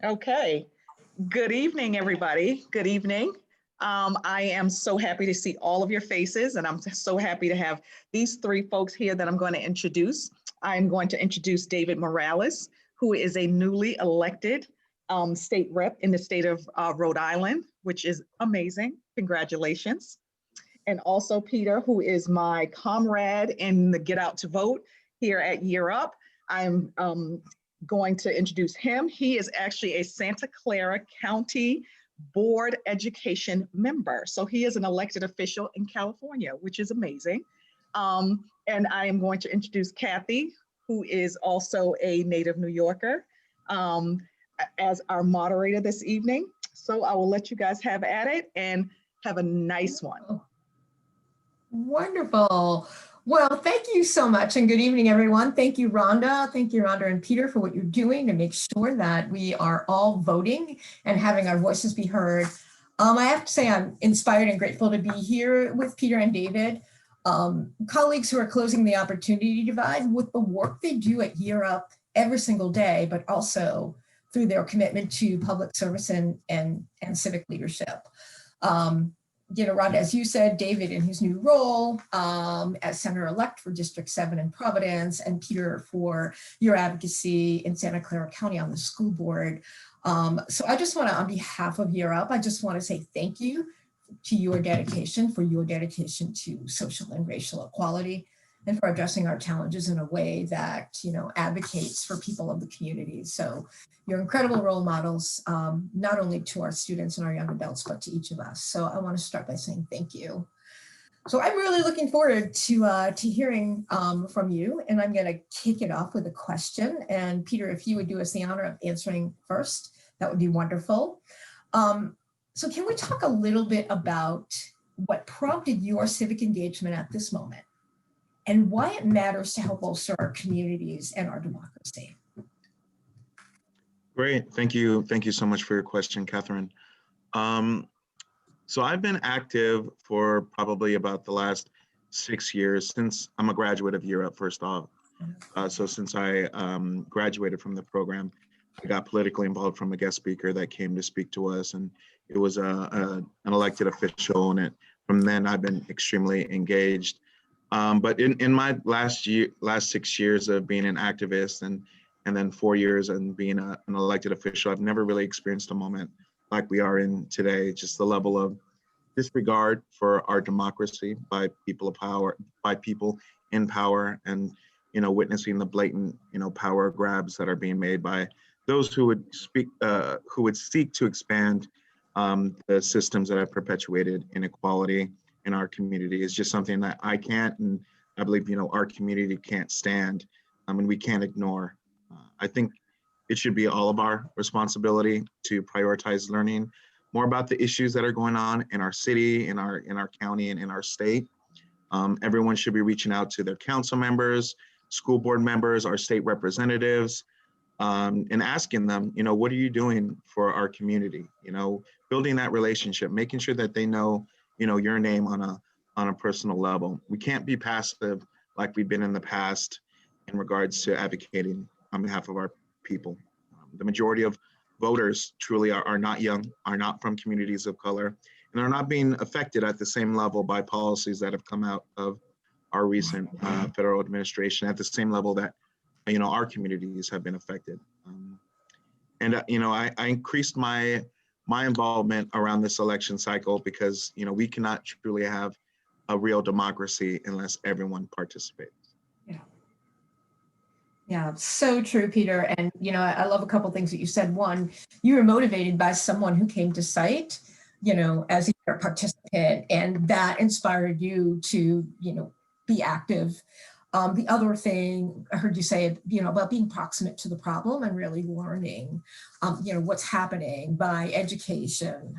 Okay. Good evening, everybody. Good evening. I am so happy to see all of your faces, and I'm so happy to have these three folks here that I'm going to introduce. I'm going to introduce David Morales, who is a newly elected state rep in the state of Rhode Island, which is amazing. Congratulations. And also Peter, who is my comrade in the Get Out to Vote here at Year Up. I'm going to introduce him. He is actually a Santa Clara County Board Education member. So he is an elected official in California, which is amazing. And I am going to introduce Kathy, who is also a native New Yorker, as our moderator this evening. So I will let you guys have at it and have a nice one. Wonderful. Well, thank you so much and good evening, everyone. Thank you, Rhonda. Thank you, Rhonda and Peter, for what you're doing to make sure that we are all voting and having our voices be heard. I have to say I'm inspired and grateful to be here with Peter and David, colleagues who are closing the opportunity divide with the work they do at Year Up every single day, but also through their commitment to public service and civic leadership. You know, Rhonda, as you said, David in his new role as Senator-elect for District 7 in Providence, and Peter for your advocacy in Santa Clara County on the school board. So I just want to, on behalf of Year Up, I just want to say thank you to your dedication, to social and racial equality, and for addressing our challenges in a way that, you know, advocates for people of the community. So you're incredible role models, not only to our students and our young adults, but to each of us. So I want to start by saying thank you. So I'm really looking forward to hearing from you, and I'm going to kick it off with a question. And Peter, if you would do us the honor of answering first, that would be wonderful. So can we talk a little bit about what prompted your civic engagement at this moment, and why it matters to help bolster our communities and our democracy? Great, thank you. Thank you so much for your question, Catherine. So I've been active for probably about the last 6 years since I'm a graduate of Year Up, first off. So since I graduated from the program, I got politically involved from a guest speaker that came to speak to us, and it was an elected official, and from then I've been extremely engaged. But in my last 6 years of being an activist and then 4 years and being an elected official, I've never really experienced a moment like we are in today. Just the level of disregard for our democracy by people of power, by people in power, and, you know, witnessing the blatant, you know, power grabs that are being made by those who would seek to expand the systems that have perpetuated inequality in our community is just something that I can't, and I believe, you know, our community can't stand, and we can't ignore. I think it should be all of our responsibility to prioritize learning more about the issues that are going on in our city, in our county, and in our state. Everyone should be reaching out to their council members, school board members, our state representatives, and asking them, you know, what are you doing for our community? You know, building that relationship, making sure that they know, you know, your name on a personal level. We can't be passive like we've been in the past in regards to advocating on behalf of our people. The majority of voters truly are not young, are not from communities of color, and are not being affected at the same level by policies that have come out of our recent federal administration at the same level that, you know, our communities have been affected. You know, I increased my involvement around this election cycle because, you know, we cannot truly have a real democracy unless everyone participates. Yeah, so true, Peter. And, you know, I love a couple of things that you said. One, you were motivated by someone who came to site, you know, as a participant, and that inspired you to, you know, be active. The other thing I heard you say, you know, about being proximate to the problem and really learning, you know, what's happening by education.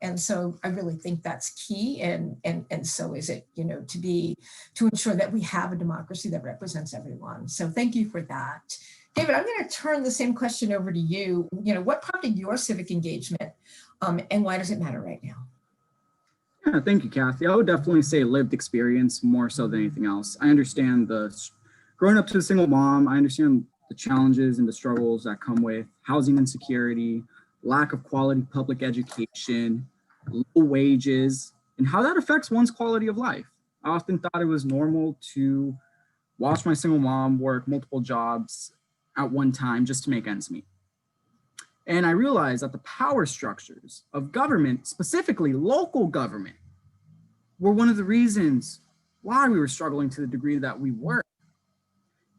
And so I really think that's key. And so is it, you know, to ensure that we have a democracy that represents everyone. So thank you for that. David, I'm going to turn the same question over to you. You know, what prompted your civic engagement and why does it matter right now? Yeah, thank you, Kathy. I would definitely say lived experience more so than anything else. I understand growing up to a single mom, I understand the challenges and the struggles that come with housing insecurity, lack of quality public education, low wages, and how that affects one's quality of life. I often thought it was normal to watch my single mom work multiple jobs at one time just to make ends meet. And I realized that the power structures of government, specifically local government, were one of the reasons why we were struggling to the degree that we were.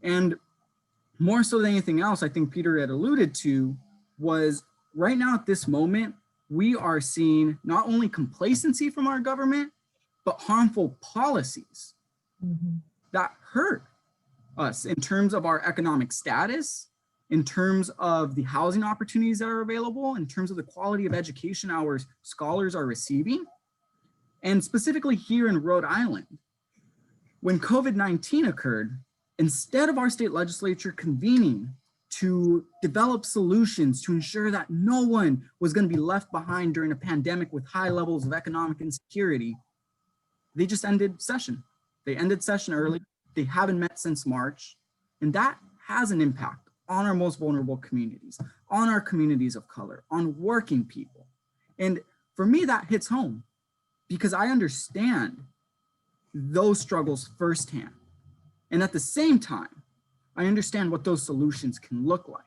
And more so than anything else, I think Peter had alluded to, was right now at this moment, we are seeing not only complacency from our government, but harmful policies that hurt us in terms of our economic status, in terms of the housing opportunities that are available, in terms of the quality of education our scholars are receiving. And specifically here in Rhode Island, when COVID-19 occurred, instead of our state legislature convening to develop solutions to ensure that no one was going to be left behind during a pandemic with high levels of economic insecurity, they just ended session. They ended session early. They haven't met since March. And that has an impact on our most vulnerable communities, on our communities of color, on working people. And for me, that hits home because I understand those struggles firsthand. And at the same time, I understand what those solutions can look like.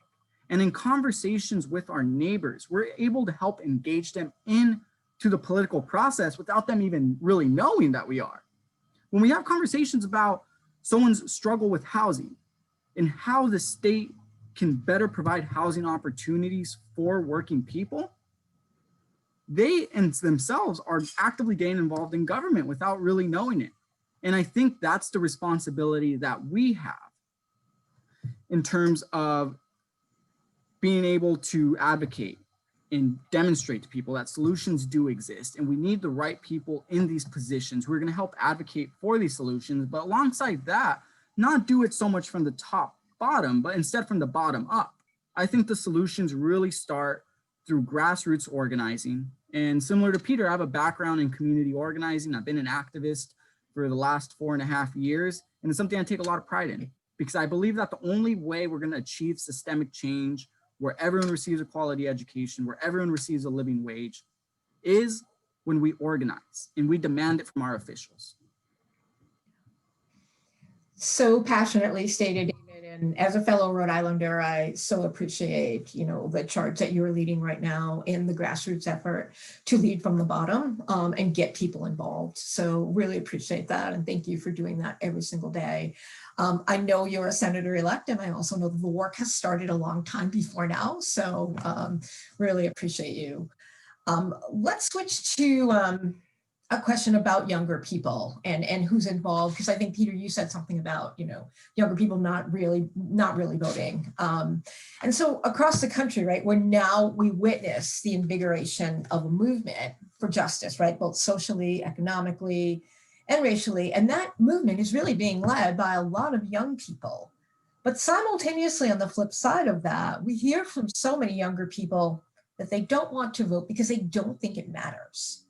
And in conversations with our neighbors, we're able to help engage them into the political process without them even really knowing that we are. When we have conversations about someone's struggle with housing and how the state can better provide housing opportunities for working people, they and themselves are actively getting involved in government without really knowing it. And I think that's the responsibility that we have in terms of being able to advocate and demonstrate to people that solutions do exist. And we need the right people in these positions who are going to help advocate for these solutions. But alongside that, not do it so much from the top bottom, but instead from the bottom up. I think the solutions really start through grassroots organizing. And similar to Peter, I have a background in community organizing. I've been an activist for the last 4.5 years. And it's something I take a lot of pride in because I believe that the only way we're going to achieve systemic change where everyone receives a quality education, where everyone receives a living wage, is when we organize and we demand it from our officials. So passionately stated, David, and as a fellow Rhode Islander, I so appreciate, the charge that you're leading right now in the grassroots effort to lead from the bottom and get people involved. So really appreciate that. And thank you for doing that every single day. I know you're a senator-elect, and I also know the work has started a long time before now. So really appreciate you. Let's switch to a question about younger people and who's involved, because I think, Peter, you said something about, younger people not really voting. And so across the country, right, we witness the invigoration of a movement for justice, right, both socially, economically, and racially. And that movement is really being led by a lot of young people. But simultaneously, on the flip side of that, we hear from so many younger people that they don't want to vote because they don't think it matters.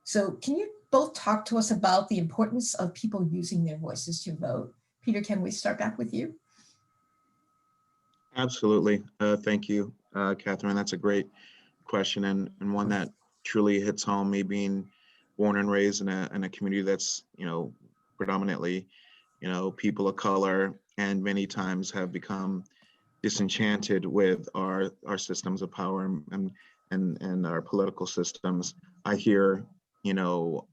So can you both talk to us about the importance of people using their voices to vote? Peter, can we start back with you? Absolutely. Thank you, Catherine. That's a great question and one that truly hits home, me being born and raised in a community that's, predominantly, people of color, and many times have become disenchanted with our systems of power and our political systems. I hear,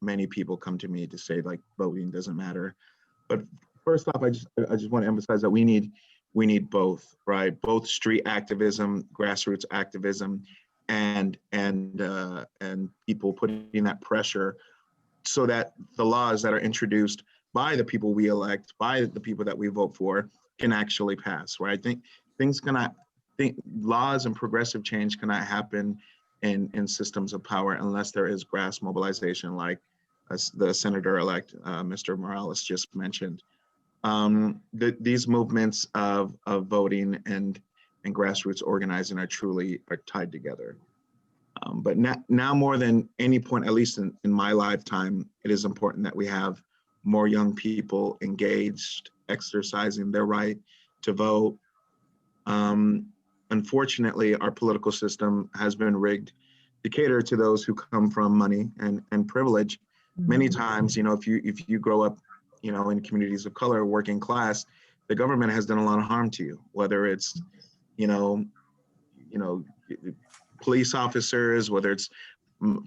many people come to me to say like voting doesn't matter. But first off, I just want to emphasize that we need both, right? Both street activism, grassroots activism, and people putting that pressure so that the laws that are introduced by the people we elect, by the people that we vote for, can actually pass, right? I think laws and progressive change cannot happen in systems of power unless there is grass mobilization, like the senator-elect, Mr. Morales, just mentioned. These movements of voting and grassroots organizing are tied together. But now more than any point, at least in my lifetime, it is important that we have more young people engaged, exercising their right to vote, Unfortunately, our political system has been rigged to cater to those who come from money and privilege. Many times, if you grow up, in communities of color, working class, the government has done a lot of harm to you, whether it's, you know, police officers, whether it's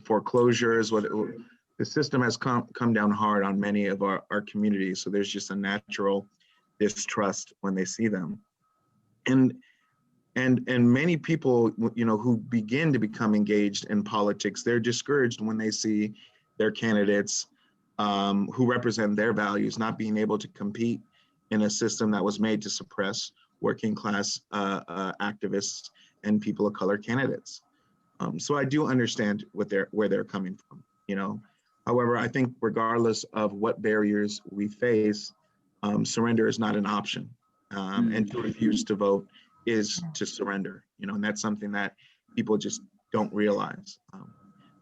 foreclosures, whether the system has come down hard on many of our communities. So there's just a natural distrust when they see them. And many people, who begin to become engaged in politics, they're discouraged when they see their candidates who represent their values not being able to compete in a system that was made to suppress working class activists and people of color candidates. So I do understand where they're coming from, However, I think regardless of what barriers we face, surrender is not an option. And to refuse to vote is to surrender, and that's something that people just don't realize.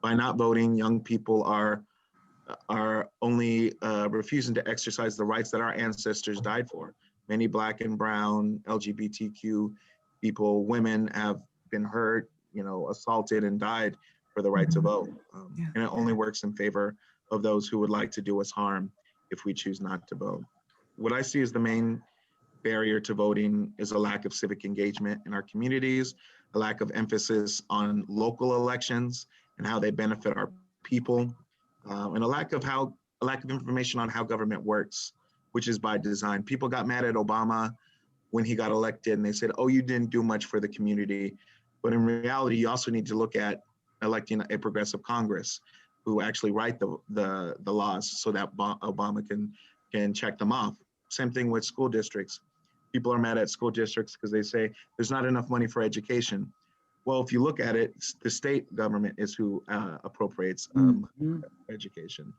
By not voting, young people are only refusing to exercise the rights that our ancestors died for. Many Black and brown, LGBTQ people, women have been hurt, assaulted and died for the right to vote. And it only works in favor of those who would like to do us harm if we choose not to vote. What I see as the main barrier to voting is a lack of civic engagement in our communities, a lack of emphasis on local elections and how they benefit our people, and a lack of information on how government works, which is by design. People got mad at Obama when he got elected and they said, oh, you didn't do much for the community. But in reality, you also need to look at electing a progressive Congress who actually write the laws so that Obama can check them off. Same thing with school districts. People are mad at school districts because they say there's not enough money for education. Well, if you look at it, the state government is who appropriates education.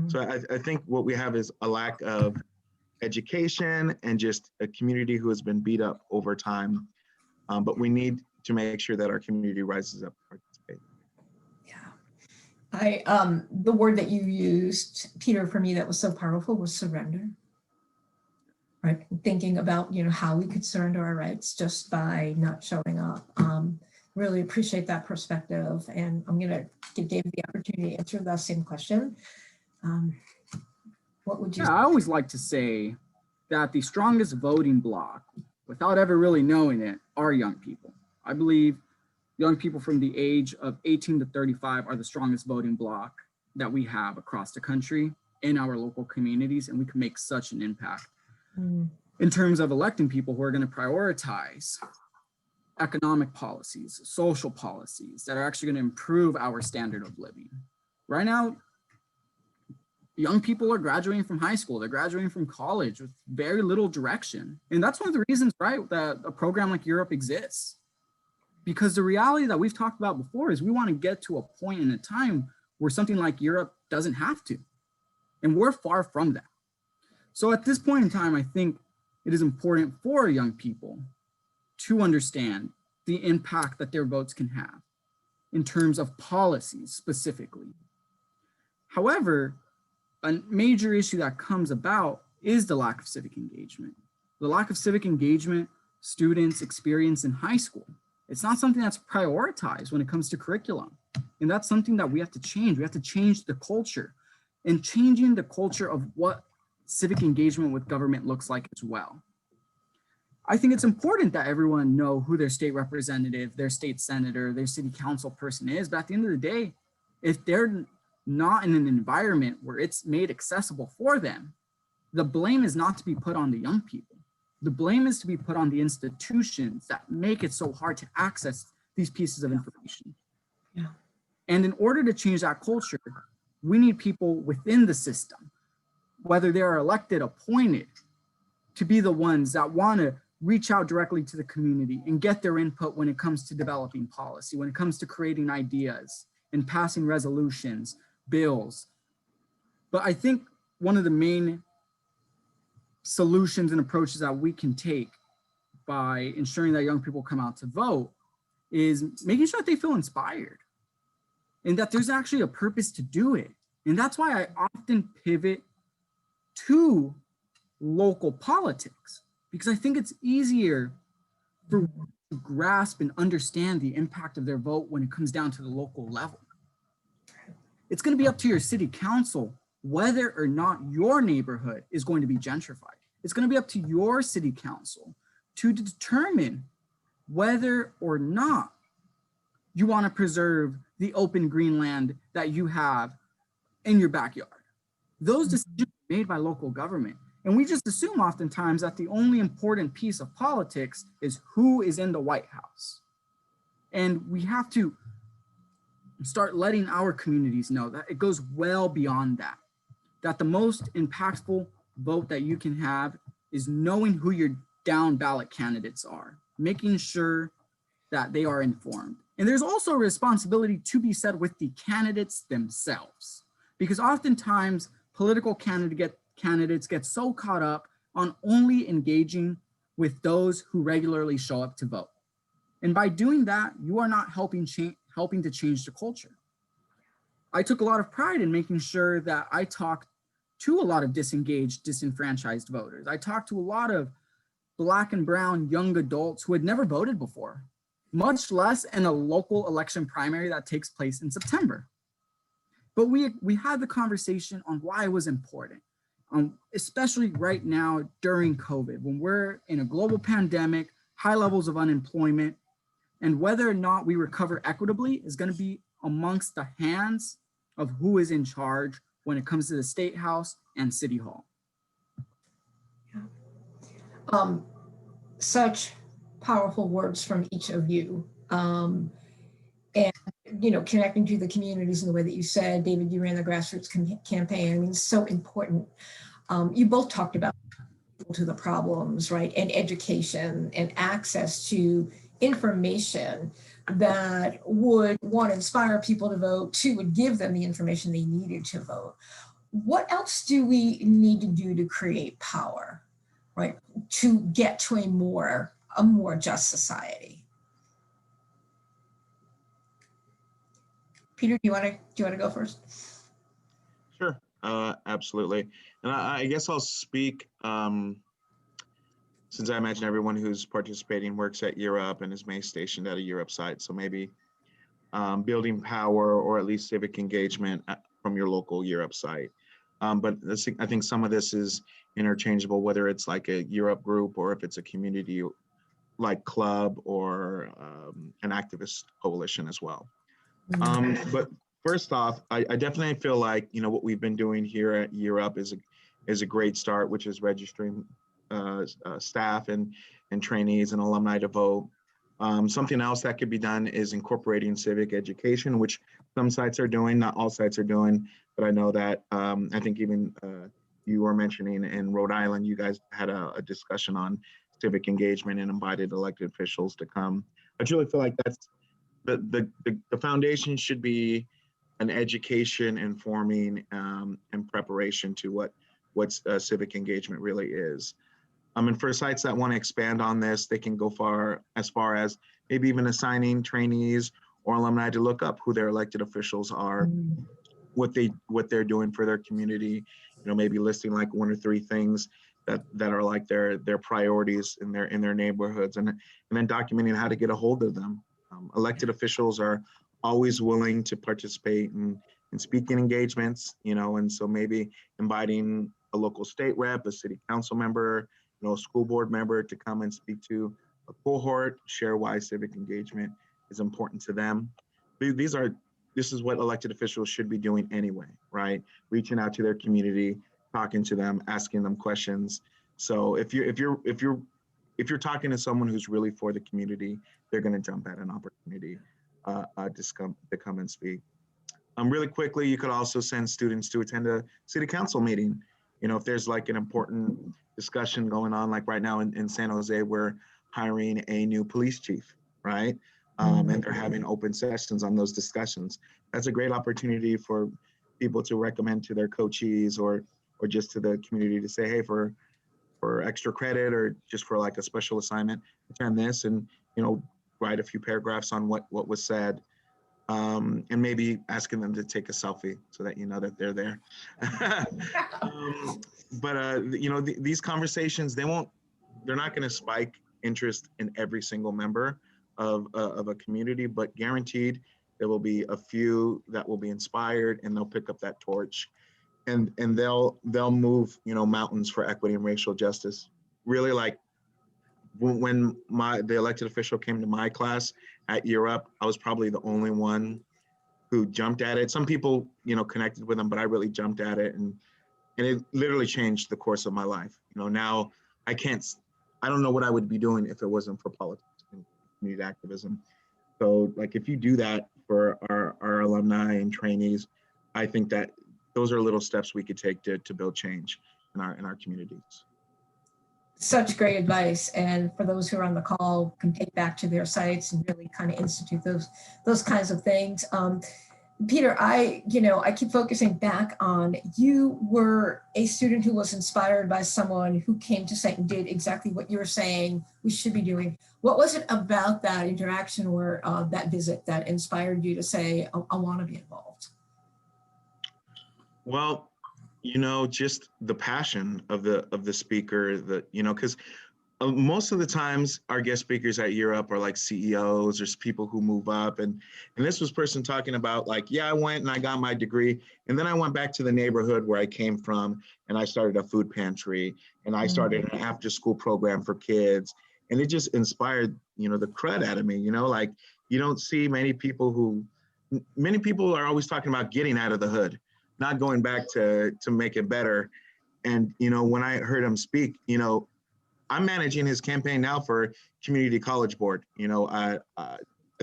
So I think what we have is a lack of education and just a community who has been beat up over time. But we need to make sure that our community rises up to participate. Yeah. The word that you used, Peter, for me that was so powerful was surrender. Right, thinking about how we could surrender our rights just by not showing up. Really appreciate that perspective, and I'm going to give David the opportunity to answer that same question. What would you say? I always like to say that the strongest voting bloc, without ever really knowing it, are young people. I believe young people from the age of 18 to 35 are the strongest voting bloc that we have across the country in our local communities, and we can make such an impact in terms of electing people who are going to prioritize economic policies, social policies that are actually going to improve our standard of living. Right now, young people are graduating from high school, they're graduating from college with very little direction. And that's one of the reasons, right, that a program like Europe exists. Because the reality that we've talked about before is we want to get to a point in a time where something like Europe doesn't have to. And we're far from that. So at this point in time, I think it is important for young people to understand the impact that their votes can have in terms of policies specifically. However, a major issue that comes about is the lack of civic engagement. The lack of civic engagement students experience in high school. It's not something that's prioritized when it comes to curriculum. And that's something that we have to change. We have to change the culture, and changing the culture of what civic engagement with government looks like as well. I think it's important that everyone know who their state representative, their state senator, their city council person is. But at the end of the day, if they're not in an environment where it's made accessible for them, the blame is not to be put on the young people. The blame is to be put on the institutions that make it so hard to access these pieces of information. Yeah. And in order to change that culture, we need people within the system, whether they're elected, appointed, to be the ones that want to reach out directly to the community and get their input when it comes to developing policy, when it comes to creating ideas and passing resolutions, bills. But I think one of the main solutions and approaches that we can take by ensuring that young people come out to vote is making sure that they feel inspired and that there's actually a purpose to do it. And that's why I often pivot to local politics, because I think it's easier for to grasp and understand the impact of their vote when it comes down to the local level. It's going to be up to your city council whether or not your neighborhood is going to be gentrified. It's going to be up to your city council to determine whether or not you want to preserve the open green land that you have in your backyard. Those decisions are made by local government. And we just assume oftentimes that the only important piece of politics is who is in the White House. And we have to start letting our communities know that it goes well beyond that, that the most impactful vote that you can have is knowing who your down ballot candidates are, making sure that they are informed. And there's also a responsibility to be said with the candidates themselves, because oftentimes political candidates get so caught up on only engaging with those who regularly show up to vote. And by doing that, you are not helping to change the culture. I took a lot of pride in making sure that I talked to a lot of disengaged, disenfranchised voters. I talked to a lot of Black and brown young adults who had never voted before, much less in a local election primary that takes place in September. But we had the conversation on why it was important, especially right now during COVID, when we're in a global pandemic, high levels of unemployment, and whether or not we recover equitably is going to be amongst the hands of who is in charge when it comes to the State House and City Hall. Such powerful words from each of you. And, you know, connecting to the communities in the way that you said, David, you ran the grassroots campaign. I mean, it's so important. You both talked about to the problems, right? And education and access to information that would, one, inspire people to vote, two, would give them the information they needed to vote. What else do we need to do to create power, right? To get to a more just society? Peter, do you want to go first? Sure, absolutely. And I guess I'll speak, since I imagine everyone who's participating works at Europe and is may stationed at a Europe site. So maybe building power or at least civic engagement from your local Europe site. But I think some of this is interchangeable, whether it's like a Europe group or if it's a community like club or an activist coalition as well. But first off, I definitely feel like, you know, what we've been doing here at Europe is a great start, which is registering staff and trainees and alumni to vote. Something else that could be done is incorporating civic education, which some sites are doing, not all sites are doing, but I know that I think even you were mentioning in Rhode Island, you guys had a discussion on civic engagement and invited elected officials to come. I truly feel like that's the foundation should be an education, informing, and preparation to what civic engagement really is. And for sites that want to expand on this, they can go as far as maybe even assigning trainees or alumni to look up who their elected officials are, what they're doing for their community. You know, maybe listing like 1 or 3 things that are like their priorities in their neighborhoods, and then documenting how to get a hold of them. Elected officials are always willing to participate in speaking engagements, you know, and so maybe inviting a local state rep, a city council member, you know, a school board member to come and speak to a cohort, share why civic engagement is important to them. This is what elected officials should be doing anyway, right? Reaching out to their community, talking to them, asking them questions. So if you're talking to someone who's really for the community, they're going to jump at an opportunity to come and speak. Really quickly, you could also send students to attend a city council meeting. You know, if there's like an important discussion going on, like right now in San Jose, we're hiring a new police chief, right? And they're having open sessions on those discussions. That's a great opportunity for people to recommend to their co-chiefs or just to the community to say, hey, for extra credit or just for like a special assignment, attend this and, you know, write a few paragraphs on what was said. And maybe asking them to take a selfie so that you know that they're there. But you know, these conversations, they're not going to spike interest in every single member of a community, but guaranteed there will be a few that will be inspired and they'll pick up that torch and they'll move, you know, mountains for equity and racial justice. Really, like when the elected official came to my class at Year Up, I was probably the only one who jumped at it. Some people, you know, connected with them, but I really jumped at it, and it literally changed the course of my life. You know, now I don't know what I would be doing if it wasn't for politics and community activism. So, like, if you do that for our alumni and trainees, I think that those are little steps we could take to build change in our communities. Such great advice. And for those who are on the call, can take back to their sites and really kind of institute those kinds of things. Peter, I keep focusing back on, you were a student who was inspired by someone who came to site and did exactly what you were saying we should be doing. What was it about that interaction or that visit that inspired you to say, I want to be involved? Well, you know, just the passion of the speaker, because most of the times our guest speakers at Year Up are like CEOs or people who move up. And this was person talking about like, yeah, I went and I got my degree. And then I went back to the neighborhood where I came from and I started a food pantry and I started an after school program for kids. And it just inspired, you know, the crud out of me, you know, like you don't see many people are always talking about getting out of the hood, not going back to make it better. And, you know, when I heard him speak, you know, I'm managing his campaign now for Community College Board. You know, I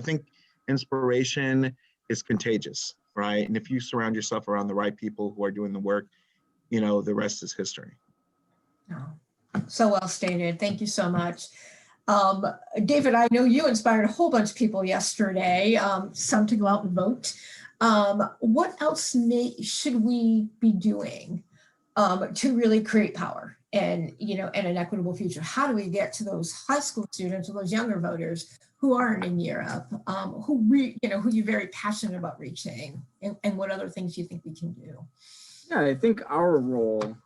think inspiration is contagious, right? And if you surround yourself around the right people who are doing the work, you know, the rest is history. Oh, so well stated. Thank you so much. David, I know you inspired a whole bunch of people yesterday, some to go out and vote. What else should we be doing to really create power and, you know, and an equitable future? How do we get to those high school students or those younger voters who aren't in Year Up, who you're very passionate about reaching, and what other things you think we can do? Yeah, I think our role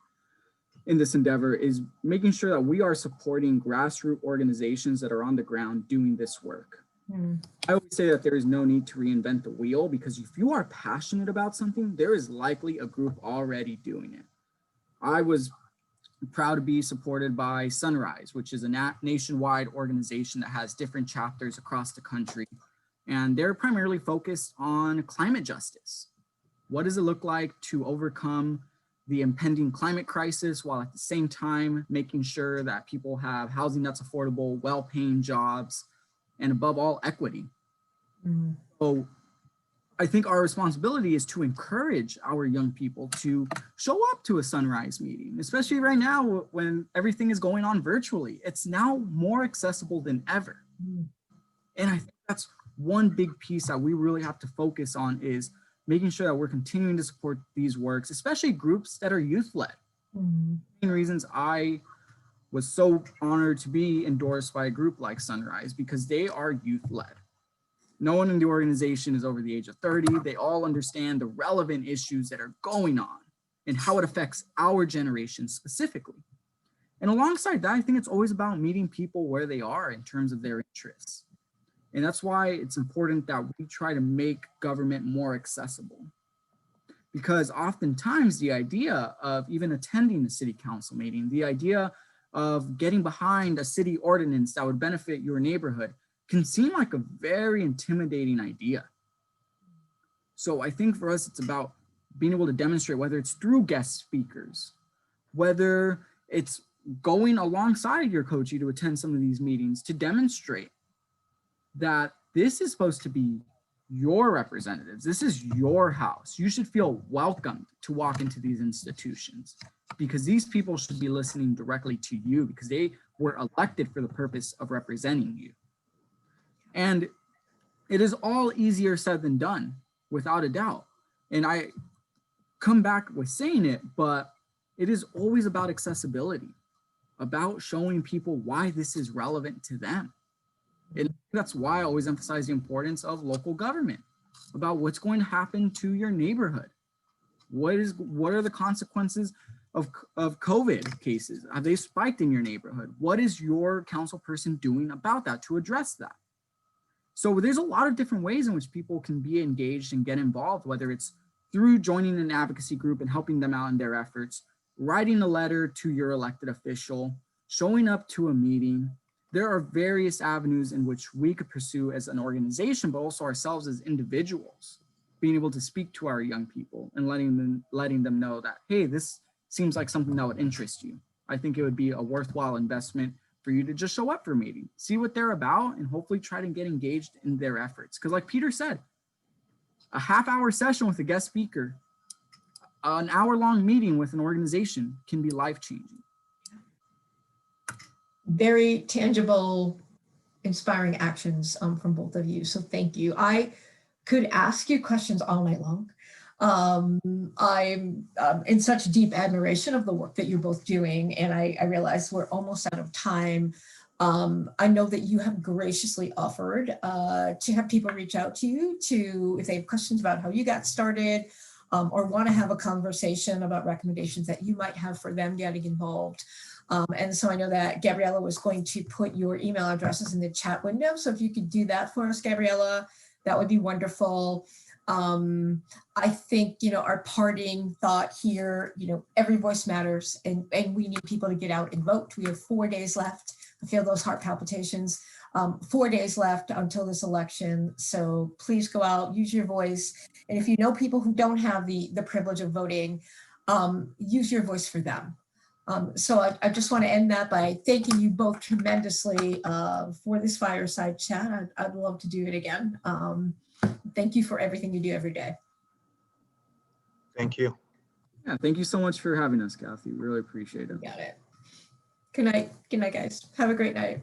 in this endeavor is making sure that we are supporting grassroots organizations that are on the ground doing this work. I always say that there is no need to reinvent the wheel, because if you are passionate about something, there is likely a group already doing it. I was proud to be supported by Sunrise, which is a nationwide organization that has different chapters across the country. And they're primarily focused on climate justice. What does it look like to overcome the impending climate crisis while at the same time making sure that people have housing that's affordable, well-paying jobs, and above all, equity. So I think our responsibility is to encourage our young people to show up to a Sunrise meeting, especially right now when everything is going on virtually. It's now more accessible than ever. And I think that's one big piece that we really have to focus on, is making sure that we're continuing to support these works, especially groups that are youth-led. Main reasons I was so honored to be endorsed by a group like Sunrise, because they are youth-led. No one in the organization is over the age of 30. They all understand the relevant issues that are going on and how it affects our generation specifically. And alongside that, I think it's always about meeting people where they are in terms of their interests. And that's why it's important that we try to make government more accessible. Because oftentimes the idea of even attending a city council meeting, the idea of getting behind a city ordinance that would benefit your neighborhood can seem like a very intimidating idea. So I think for us, it's about being able to demonstrate, whether it's through guest speakers, whether it's going alongside your coach to attend some of these meetings, to demonstrate that this is supposed to be your representatives. This is your house. You should feel welcomed to walk into these institutions, because these people should be listening directly to you, because they were elected for the purpose of representing you. And it is all easier said than done, without a doubt. And I come back with saying it, but it is always about accessibility, about showing people why this is relevant to them. And that's why I always emphasize the importance of local government, about what's going to happen to your neighborhood. What are the consequences of COVID cases? Have they spiked in your neighborhood? What is your council person doing about that to address that? So there's a lot of different ways in which people can be engaged and get involved, whether it's through joining an advocacy group and helping them out in their efforts, writing a letter to your elected official, showing up to a meeting. There are various avenues in which we could pursue as an organization, but also ourselves as individuals, being able to speak to our young people and letting them know that, hey, this seems like something that would interest you. I think it would be a worthwhile investment for you to just show up for a meeting, see what they're about, and hopefully try to get engaged in their efforts. Because like Peter said, a half-hour session with a guest speaker, an hour-long meeting with an organization can be life-changing. Very tangible, inspiring actions from both of you. So thank you. I could ask you questions all night long. I'm in such deep admiration of the work that you're both doing, and I realize we're almost out of time. I know that you have graciously offered to have people reach out to you if they have questions about how you got started, or want to have a conversation about recommendations that you might have for them getting involved. And so I know that Gabriella was going to put your email addresses in the chat window. So if you could do that for us, Gabriella, that would be wonderful. I think, our parting thought here, every voice matters, and we need people to get out and vote. We have 4 days left. I feel those heart palpitations. 4 days left until this election. So please go out, use your voice. And if you know people who don't have the privilege of voting, use your voice for them. So I just want to end that by thanking you both tremendously for this fireside chat. I'd love to do it again. Thank you for everything you do every day. Thank you. Yeah, thank you so much for having us, Kathy. Really appreciate it. Got it. Good night. Good night, guys. Have a great night.